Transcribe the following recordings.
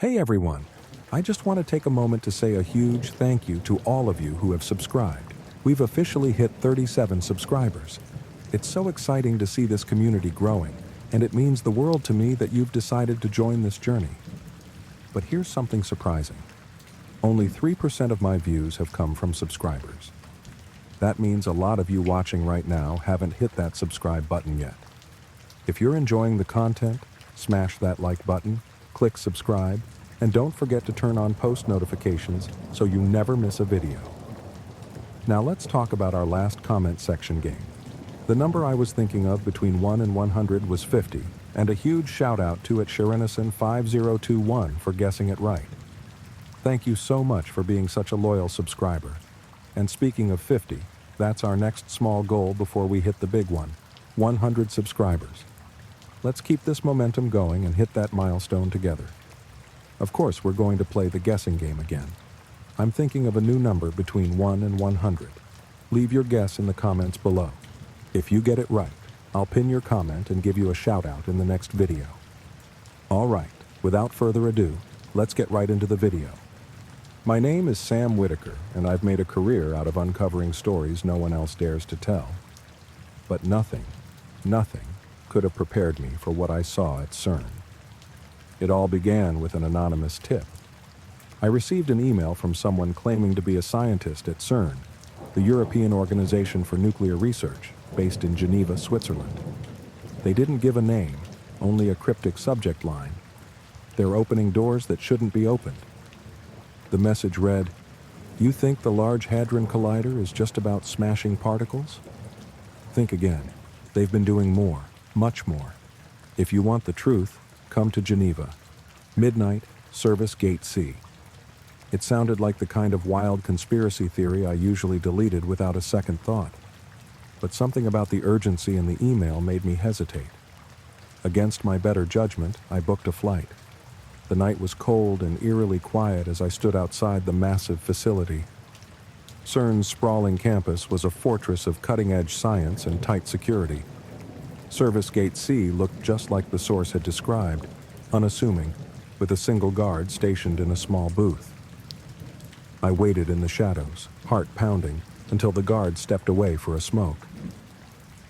Hey everyone, I just want to take a moment to say a huge thank you to all of you who have subscribed. We've officially hit 37 subscribers. It's so exciting to see this community growing, and it means the world to me that you've decided to join this journey. But here's something surprising. Only 3% of my views have come from subscribers. That means a lot of you watching right now haven't hit that subscribe button yet. If you're enjoying the content, smash that like button, click subscribe, and don't forget to turn on post notifications so you never miss a video. Now let's talk about our last comment section game. The number I was thinking of between 1 and 100 was 50, and a huge shout out to @Sharinison5021 for guessing it right. Thank you so much for being such a loyal subscriber. And speaking of 50, that's our next small goal before we hit the big one, 100 subscribers. Let's keep this momentum going and hit that milestone together. Of course, we're going to play the guessing game again. I'm thinking of a new number between 1 and 100. Leave your guess in the comments below. If you get it right, I'll pin your comment and give you a shout out in the next video. All right, without further ado, let's get right into the video. My name is Sam Whitaker, and I've made a career out of uncovering stories no one else dares to tell. But nothing could have prepared me for what I saw at CERN. It all began with an anonymous tip. I received an email from someone claiming to be a scientist at CERN, the European Organization for Nuclear Research, based in Geneva, Switzerland. They didn't give a name, only a cryptic subject line. They're opening doors that shouldn't be opened. The message read, "You think the Large Hadron Collider is just about smashing particles? Think again. They've been doing more, much more. If you want the truth, come to Geneva. Midnight, Service Gate C." It sounded like the kind of wild conspiracy theory I usually deleted without a second thought. But something about the urgency in the email made me hesitate. Against my better judgment, I booked a flight. The night was cold and eerily quiet as I stood outside the massive facility. CERN's sprawling campus was a fortress of cutting-edge science and tight security. Service Gate C looked just like the source had described, unassuming, with a single guard stationed in a small booth. I waited in the shadows, heart pounding, until the guard stepped away for a smoke.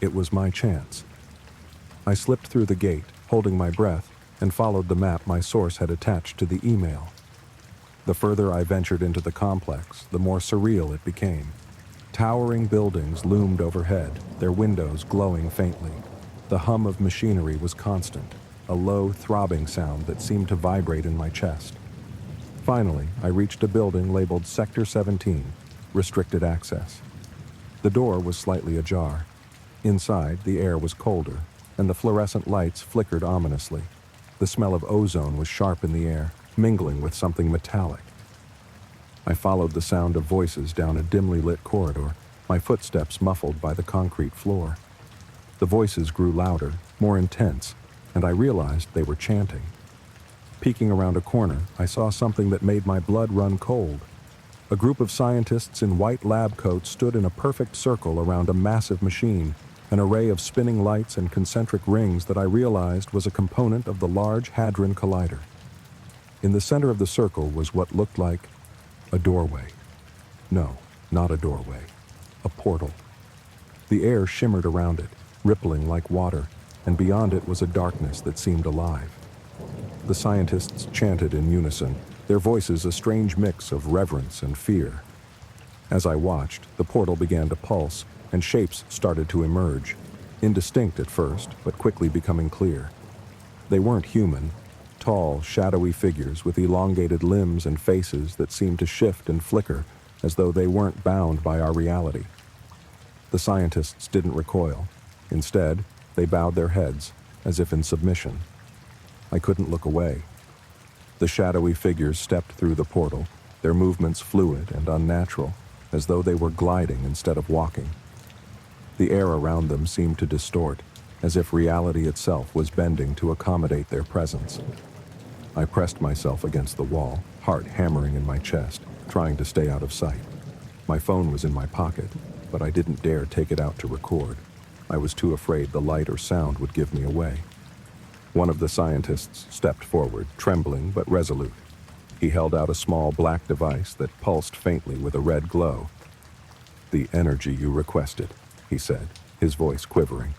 It was my chance. I slipped through the gate, holding my breath, and followed the map my source had attached to the email. The further I ventured into the complex, the more surreal it became. Towering buildings loomed overhead, their windows glowing faintly. The hum of machinery was constant, a low, throbbing sound that seemed to vibrate in my chest. Finally, I reached a building labeled Sector 17, restricted access. The door was slightly ajar. Inside, the air was colder, and the fluorescent lights flickered ominously. The smell of ozone was sharp in the air, mingling with something metallic. I followed the sound of voices down a dimly lit corridor, my footsteps muffled by the concrete floor. The voices grew louder, more intense, and I realized they were chanting. Peeking around a corner, I saw something that made my blood run cold. A group of scientists in white lab coats stood in a perfect circle around a massive machine, an array of spinning lights and concentric rings that I realized was a component of the Large Hadron Collider. In the center of the circle was what looked like a doorway. No, not a doorway. A portal. The air shimmered around it, rippling like water, and beyond it was a darkness that seemed alive. The scientists chanted in unison, their voices a strange mix of reverence and fear. As I watched, the portal began to pulse, and shapes started to emerge, indistinct at first, but quickly becoming clear. They weren't human, tall, shadowy figures with elongated limbs and faces that seemed to shift and flicker as though they weren't bound by our reality. The scientists didn't recoil. Instead, they bowed their heads, as if in submission. I couldn't look away. The shadowy figures stepped through the portal, their movements fluid and unnatural, as though they were gliding instead of walking. The air around them seemed to distort, as if reality itself was bending to accommodate their presence. I pressed myself against the wall, heart hammering in my chest, trying to stay out of sight. My phone was in my pocket, but I didn't dare take it out to record. I was too afraid the light or sound would give me away. One of the scientists stepped forward, trembling but resolute. He held out a small black device that pulsed faintly with a red glow. "The energy you requested," he said, his voice quivering.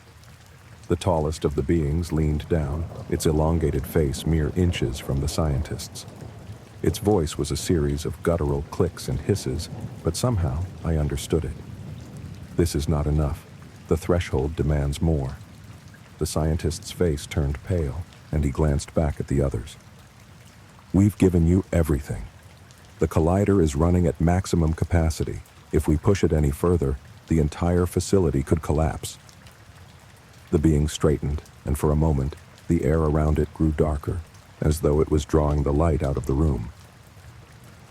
The tallest of the beings leaned down, its elongated face mere inches from the scientist's. Its voice was a series of guttural clicks and hisses, but somehow I understood it. "This is not enough. The threshold demands more." The scientist's face turned pale, and he glanced back at the others. "We've given you everything. The collider is running at maximum capacity. If we push it any further, the entire facility could collapse." The being straightened, and for a moment, the air around it grew darker, as though it was drawing the light out of the room.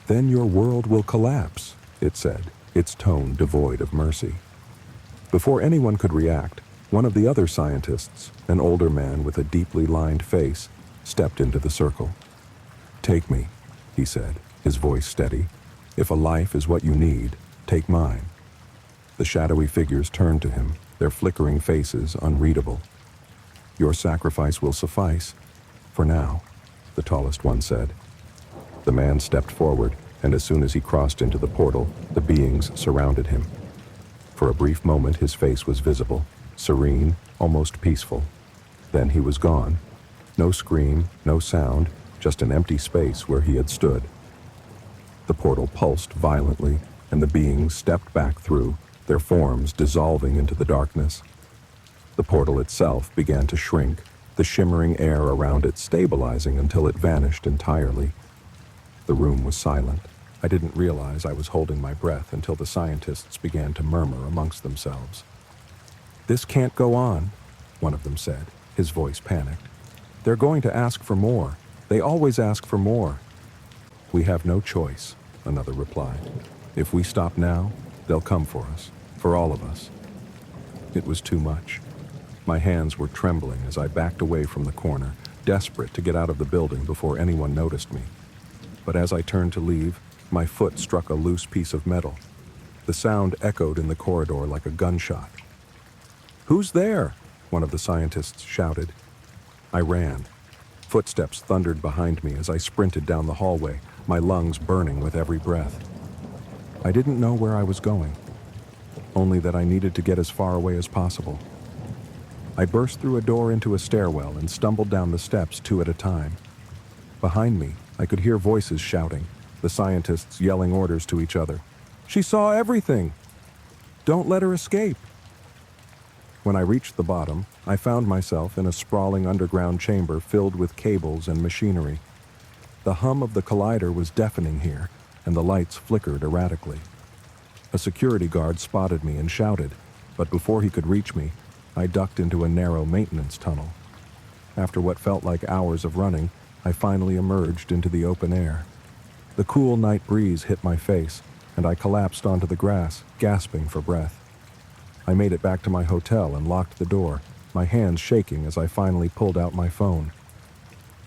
"Then your world will collapse," it said, its tone devoid of mercy. Before anyone could react, one of the other scientists, an older man with a deeply lined face, stepped into the circle. "Take me," he said, his voice steady. "If a life is what you need, take mine." The shadowy figures turned to him, their flickering faces unreadable. "Your sacrifice will suffice, for now," the tallest one said. The man stepped forward, and as soon as he crossed into the portal, the beings surrounded him. For a brief moment his face was visible, serene, almost peaceful. Then he was gone. No scream, no sound, just an empty space where he had stood. The portal pulsed violently, and the beings stepped back through, their forms dissolving into the darkness. The portal itself began to shrink, the shimmering air around it stabilizing until it vanished entirely. The room was silent. I didn't realize I was holding my breath until the scientists began to murmur amongst themselves. "This can't go on," one of them said, his voice panicked. "They're going to ask for more. They always ask for more." "We have no choice," another replied. "If we stop now, they'll come for us, for all of us." It was too much. My hands were trembling as I backed away from the corner, desperate to get out of the building before anyone noticed me. But as I turned to leave, my foot struck a loose piece of metal. The sound echoed in the corridor like a gunshot. "Who's there?" one of the scientists shouted. I ran. Footsteps thundered behind me as I sprinted down the hallway, my lungs burning with every breath. I didn't know where I was going, only that I needed to get as far away as possible. I burst through a door into a stairwell and stumbled down the steps 2 at a time. Behind me, I could hear voices shouting, the scientists yelling orders to each other. "She saw everything! Don't let her escape!" When I reached the bottom, I found myself in a sprawling underground chamber filled with cables and machinery. The hum of the collider was deafening here, and the lights flickered erratically. A security guard spotted me and shouted, but before he could reach me, I ducked into a narrow maintenance tunnel. After what felt like hours of running, I finally emerged into the open air. The cool night breeze hit my face, and I collapsed onto the grass, gasping for breath. I made it back to my hotel and locked the door, my hands shaking as I finally pulled out my phone.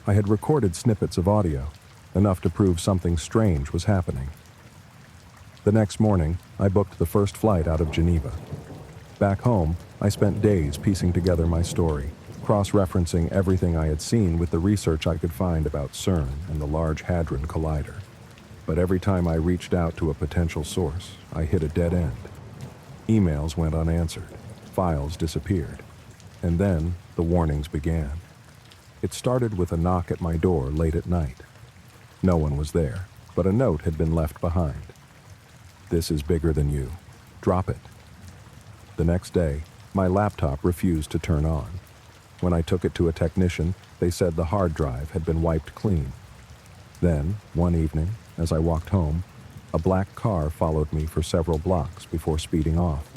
I had recorded snippets of audio, enough to prove something strange was happening. The next morning, I booked the first flight out of Geneva. Back home, I spent days piecing together my story, cross-referencing everything I had seen with the research I could find about CERN and the Large Hadron Collider. But every time I reached out to a potential source, I hit a dead end. Emails went unanswered, files disappeared, and then the warnings began. It started with a knock at my door late at night. No one was there, but a note had been left behind. "This is bigger than you. Drop it." The next day, my laptop refused to turn on. When I took it to a technician, they said the hard drive had been wiped clean. Then, one evening, as I walked home, a black car followed me for several blocks before speeding off.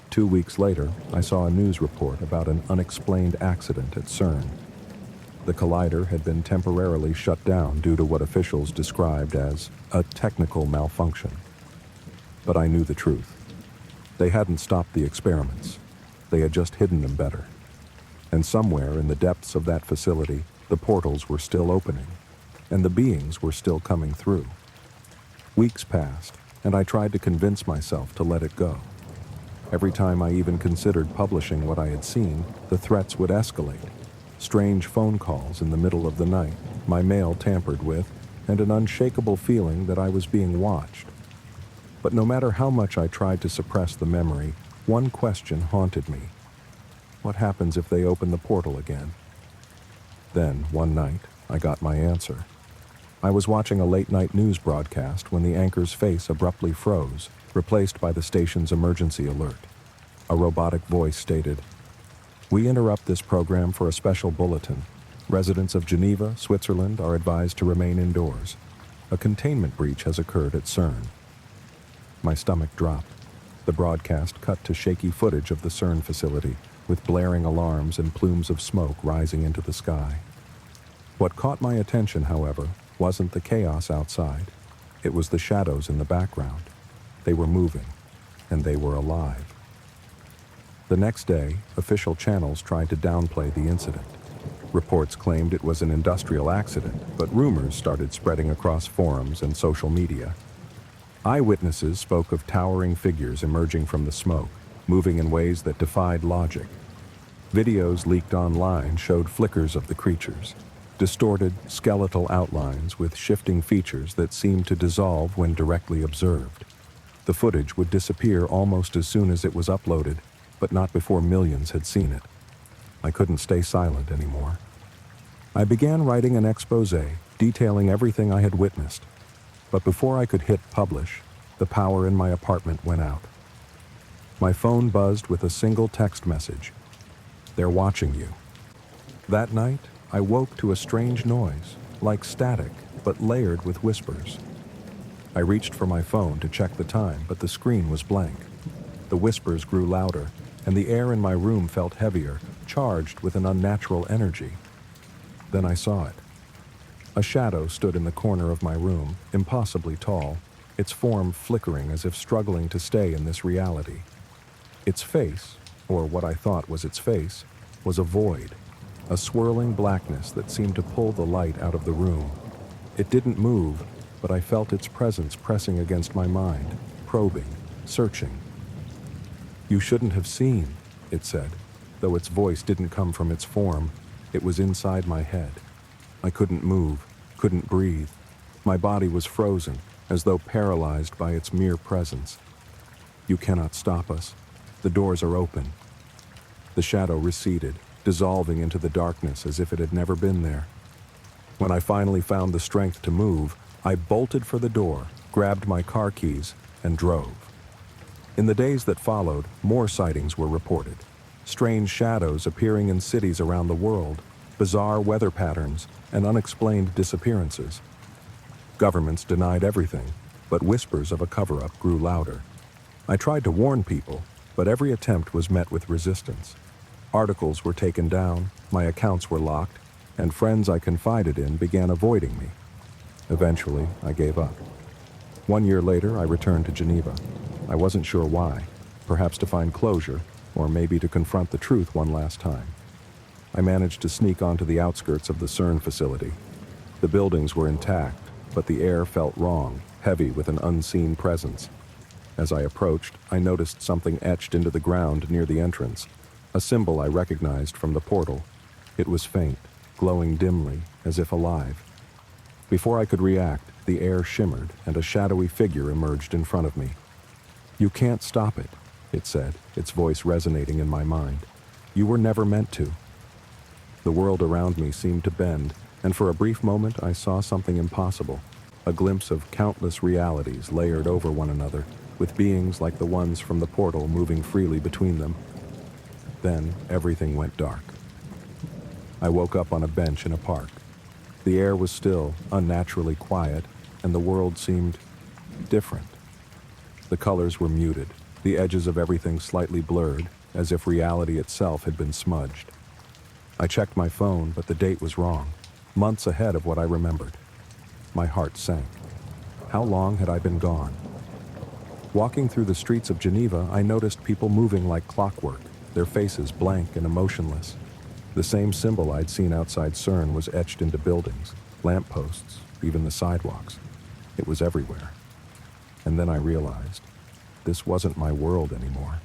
2 weeks later, I saw a news report about an unexplained accident at CERN. The collider had been temporarily shut down due to what officials described as a technical malfunction. But I knew the truth. They hadn't stopped the experiments. They had just hidden them better. And somewhere in the depths of that facility, the portals were still opening, and the beings were still coming through. Weeks passed, and I tried to convince myself to let it go. Every time I even considered publishing what I had seen, the threats would escalate. strange phone calls in the middle of the night, my mail tampered with, and an unshakable feeling that I was being watched. But no matter how much I tried to suppress the memory, one question haunted me. What happens if they open the portal again? Then, one night, I got my answer. I was watching a late-night news broadcast when the anchor's face abruptly froze, replaced by the station's emergency alert. A robotic voice stated, "We interrupt this program for a special bulletin. Residents of Geneva, Switzerland are advised to remain indoors. A containment breach has occurred at CERN." My stomach dropped. The broadcast cut to shaky footage of the CERN facility, with blaring alarms and plumes of smoke rising into the sky. What caught my attention, however, wasn't the chaos outside. It was the shadows in the background. They were moving, and they were alive. The next day, official channels tried to downplay the incident. Reports claimed it was an industrial accident, but rumors started spreading across forums and social media. Eyewitnesses spoke of towering figures emerging from the smoke, moving in ways that defied logic. Videos leaked online showed flickers of the creatures, distorted, skeletal outlines with shifting features that seemed to dissolve when directly observed. The footage would disappear almost as soon as it was uploaded, but not before millions had seen it. I couldn't stay silent anymore. I began writing an exposé detailing everything I had witnessed, but before I could hit publish, the power in my apartment went out. My phone buzzed with a single text message. "They're watching you." That night, I woke to a strange noise, like static, but layered with whispers. I reached for my phone to check the time, but the screen was blank. The whispers grew louder, and the air in my room felt heavier, charged with an unnatural energy. Then I saw it. A shadow stood in the corner of my room, impossibly tall, its form flickering as if struggling to stay in this reality. Its face, or what I thought was its face, was a void, a swirling blackness that seemed to pull the light out of the room. It didn't move, but I felt its presence pressing against my mind, probing, searching. "You shouldn't have seen," it said, though its voice didn't come from its form. It was inside my head. I couldn't move, couldn't breathe. My body was frozen, as though paralyzed by its mere presence. "You cannot stop us. The doors are open." The shadow receded, dissolving into the darkness as if it had never been there. When I finally found the strength to move, I bolted for the door, grabbed my car keys, and drove. In the days that followed, more sightings were reported. Strange shadows appearing in cities around the world, bizarre weather patterns, and unexplained disappearances. Governments denied everything, but whispers of a cover-up grew louder. I tried to warn people, but every attempt was met with resistance. Articles were taken down, my accounts were locked, and friends I confided in began avoiding me. Eventually, I gave up. 1 year later, I returned to Geneva. I wasn't sure why, perhaps to find closure, or maybe to confront the truth one last time. I managed to sneak onto the outskirts of the CERN facility. The buildings were intact, but the air felt wrong, heavy with an unseen presence. As I approached, I noticed something etched into the ground near the entrance, a symbol I recognized from the portal. It was faint, glowing dimly, as if alive. Before I could react, the air shimmered and a shadowy figure emerged in front of me. "You can't stop it," it said, its voice resonating in my mind. "You were never meant to." The world around me seemed to bend, and for a brief moment I saw something impossible, a glimpse of countless realities layered over one another, with beings like the ones from the portal moving freely between them. Then everything went dark. I woke up on a bench in a park. The air was still, unnaturally quiet, and the world seemed different. The colors were muted, the edges of everything slightly blurred, as if reality itself had been smudged. I checked my phone, but the date was wrong, months ahead of what I remembered. My heart sank. How long had I been gone? Walking through the streets of Geneva, I noticed people moving like clockwork, their faces blank and emotionless. The same symbol I'd seen outside CERN was etched into buildings, lampposts, even the sidewalks. It was everywhere. And then I realized, this wasn't my world anymore.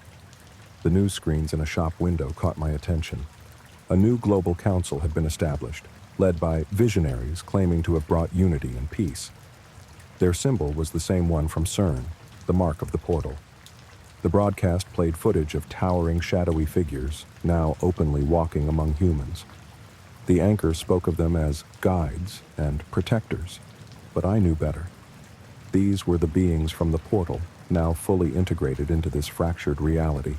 The news screens in a shop window caught my attention. A new global council had been established, led by visionaries claiming to have brought unity and peace. Their symbol was the same one from CERN, the mark of the portal. The broadcast played footage of towering shadowy figures, now openly walking among humans. The anchor spoke of them as guides and protectors, but I knew better. These were the beings from the portal, now fully integrated into this fractured reality.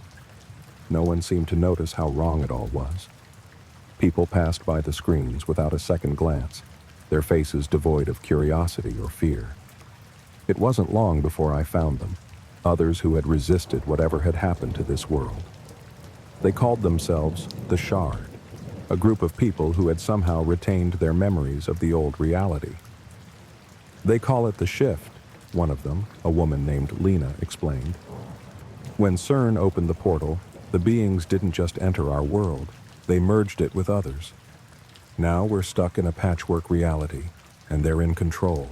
No one seemed to notice how wrong it all was. People passed by the screens without a second glance, their faces devoid of curiosity or fear. It wasn't long before I found them, others who had resisted whatever had happened to this world. They called themselves the Shard, a group of people who had somehow retained their memories of the old reality. They call it the shift, one of them, a woman named Lena, explained. When CERN opened the portal, the beings didn't just enter our world, they merged it with others. Now we're stuck in a patchwork reality, and they're in control.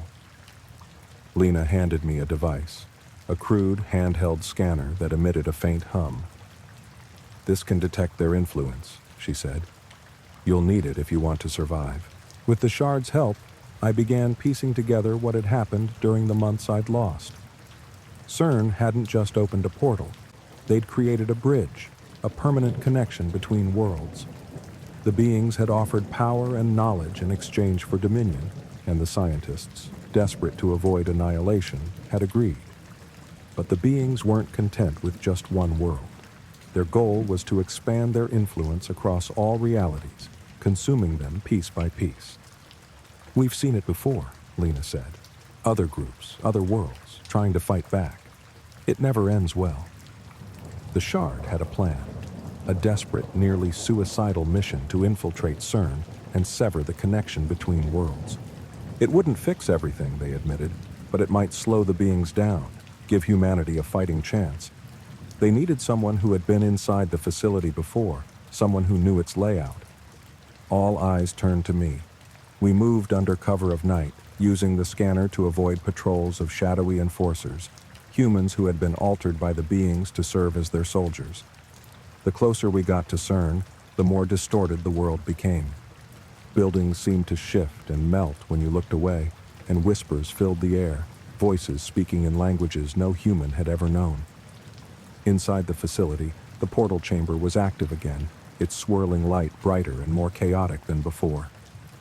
Lena handed me a device, a crude handheld scanner that emitted a faint hum. This can detect their influence, she said. You'll need it if you want to survive. With the Shard's help, I began piecing together what had happened during the months I'd lost. CERN hadn't just opened a portal. They'd created a bridge, a permanent connection between worlds. The beings had offered power and knowledge in exchange for dominion, and the scientists, desperate to avoid annihilation, had agreed. But the beings weren't content with just one world. Their goal was to expand their influence across all realities, consuming them piece by piece. We've seen it before, Lena said. Other groups, other worlds, trying to fight back. It never ends well. The Shard had a plan, a desperate, nearly suicidal mission to infiltrate CERN and sever the connection between worlds. It wouldn't fix everything, they admitted, but it might slow the beings down, give humanity a fighting chance. They needed someone who had been inside the facility before, someone who knew its layout. All eyes turned to me. We moved under cover of night, using the scanner to avoid patrols of shadowy enforcers, humans who had been altered by the beings to serve as their soldiers. The closer we got to CERN, the more distorted the world became. Buildings seemed to shift and melt when you looked away, and whispers filled the air, voices speaking in languages no human had ever known. Inside the facility, the portal chamber was active again, its swirling light brighter and more chaotic than before.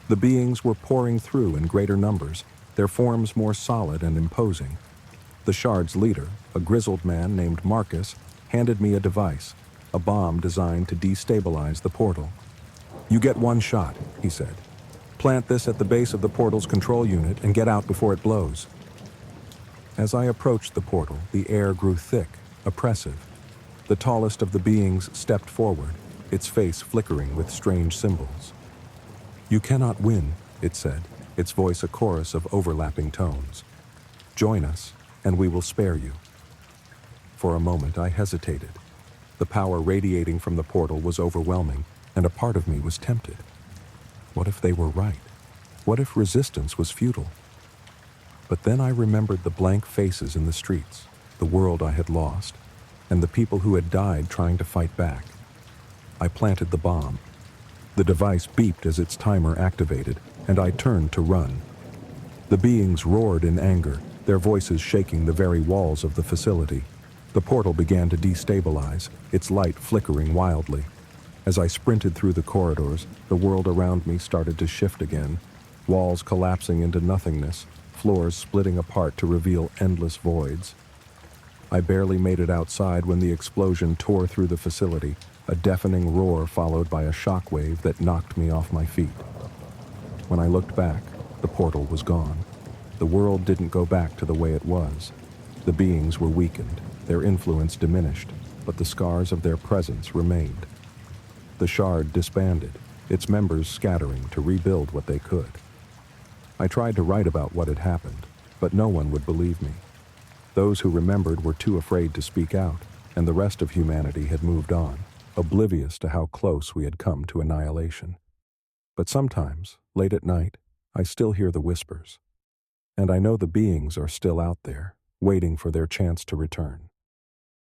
The beings were pouring through in greater numbers, their forms more solid and imposing. The Shard's leader, a grizzled man named Marcus, handed me a device, a bomb designed to destabilize the portal. You get one shot, he said. Plant this at the base of the portal's control unit and get out before it blows. As I approached the portal, the air grew thick, oppressive. The tallest of the beings stepped forward, its face flickering with strange symbols. You cannot win, it said, its voice a chorus of overlapping tones. Join us, and we will spare you. For a moment I hesitated. The power radiating from the portal was overwhelming, and a part of me was tempted. What if they were right? What if resistance was futile? But then I remembered the blank faces in the streets, the world I had lost, and the people who had died trying to fight back. I planted the bomb. The device beeped as its timer activated, and I turned to run. The beings roared in anger, their voices shaking the very walls of the facility. The portal began to destabilize, its light flickering wildly. As I sprinted through the corridors, the world around me started to shift again, walls collapsing into nothingness, floors splitting apart to reveal endless voids. I barely made it outside when the explosion tore through the facility, a deafening roar followed by a shockwave that knocked me off my feet. When I looked back, the portal was gone. The world didn't go back to the way it was. The beings were weakened, their influence diminished, but the scars of their presence remained. The Shard disbanded, its members scattering to rebuild what they could. I tried to write about what had happened, but no one would believe me. Those who remembered were too afraid to speak out, and the rest of humanity had moved on, oblivious to how close we had come to annihilation. But sometimes, late at night, I still hear the whispers. And I know the beings are still out there, waiting for their chance to return.